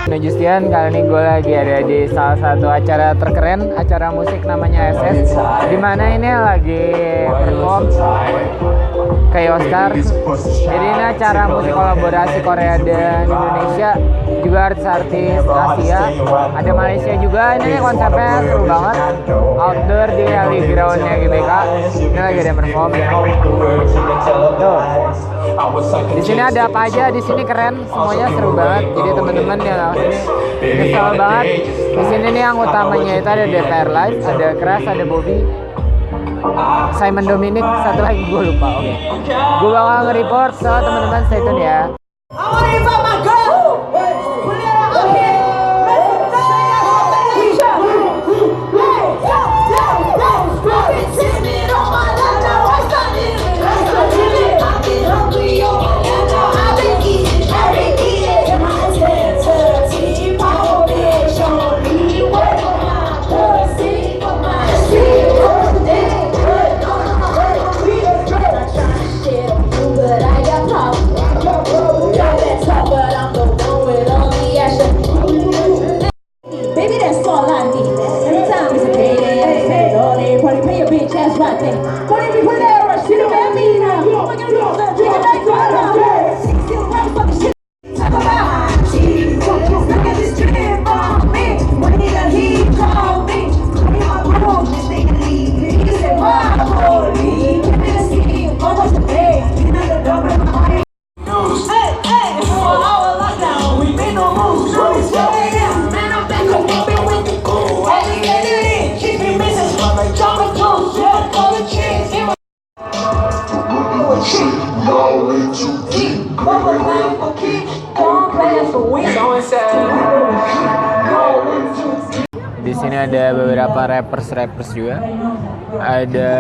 Nah Justian, kali ini gue lagi ada di salah satu acara terkeren, acara musik namanya SS, dimana ini lagi perform kayak Oscar. Jadi ini acara musik kolaborasi Korea dan Indonesia, juga artis-artis Asia, ada Malaysia juga. Ini konsepnya seru banget, outdoor di alley groundnya GBK. Ini lagi ada perform. Tuh, di sini ada apa aja? Di sini keren, semuanya seru banget. Jadi teman-teman yang ini kesal banget. Di sini nih yang utamanya itu ada DPR Live, ada Crash, ada Bobby, Simon Dominic, satu lagi gue lupa. Oke. Gue bakal nge-report, so teman-teman stay tune ya. Di sini ada beberapa rappers juga. Ada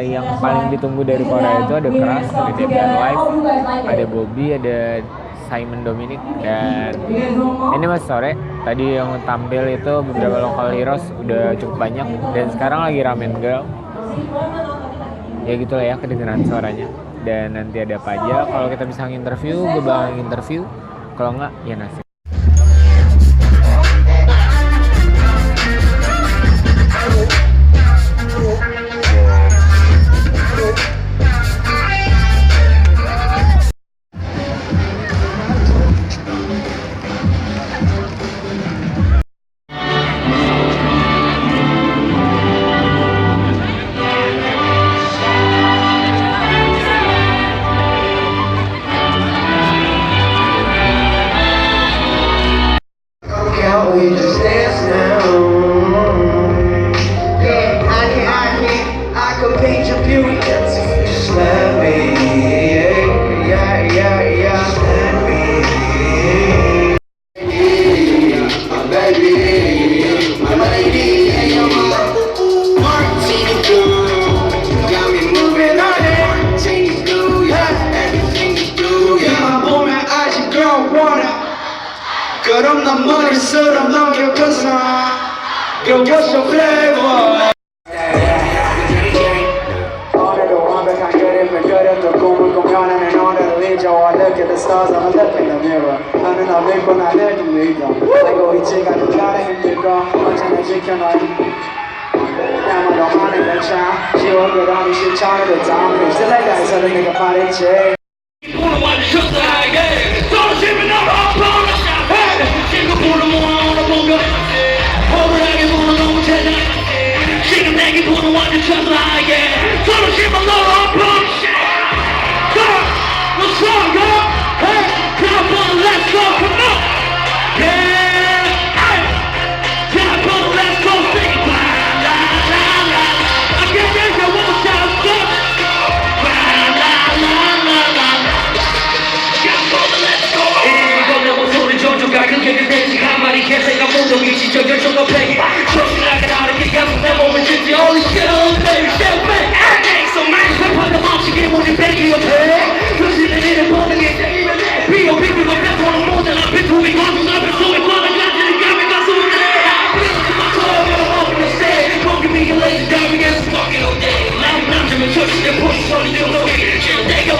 yang paling ditunggu dari Korea itu ada Crash, ada DPR Live, ada Bobby, ada Simon Dominic, dan ini masih sore. Tadi yang tampil itu beberapa local heroes udah cukup banyak, dan sekarang lagi ramen girl. Ya gitulah ya, kedengeran suaranya. Dan nanti ada apa aja, kalau kita bisa nginterview, gue bakal nginterview. Kalau enggak, ya nasib. 그럼 난 머릿수로 넘겨줘서 Girl, what's your flavor? 오늘도 완벽한 그림을 그렸던 꿈을 공연하는 오늘을 잊어와 Look at the stars, I'm a look in the mirror 나는 나 믿고 나를 좀 믿어 알고 있지가 좀 잘해 힘들고 언제나 지켜놔 뭐 너만의 배차 지원그라미 실천으로 담을 슬라이드에서는 내가 말했지 보는 완전 쳤다게 떨어지면 나로 아파라 지금 보는 모아오는 뭔가 허물하게 보는 너무 제자 지금 내게 보는 완전 쳤다게 떨어지면 나로 아파라 What's up, girl? Hey, come on, let's go, come on Yeah, hey Come on, let's go, sing la la la la I can't get you one more time, stop La la la la la 이거는 소리 조조가 그게 되지 한 마리 개새가 모독이 지쳐 결정과 패기 조심하게 다르게 가서 내 몸을 짓지 Holy shit, holy baby, shit, man I ain't so mad 회파가 멈추기 모든 배기 옆에 당신의 일을 보는 게 제일은 내 비오비비고 배포는 모든 앞에 두비 거둔 앞에 소위 과는 가지는 감에 가슴을 내 Don't give me your lazy dog against fucking all day 남자면 절실해 보시 소리 좀 녹이 지금 내가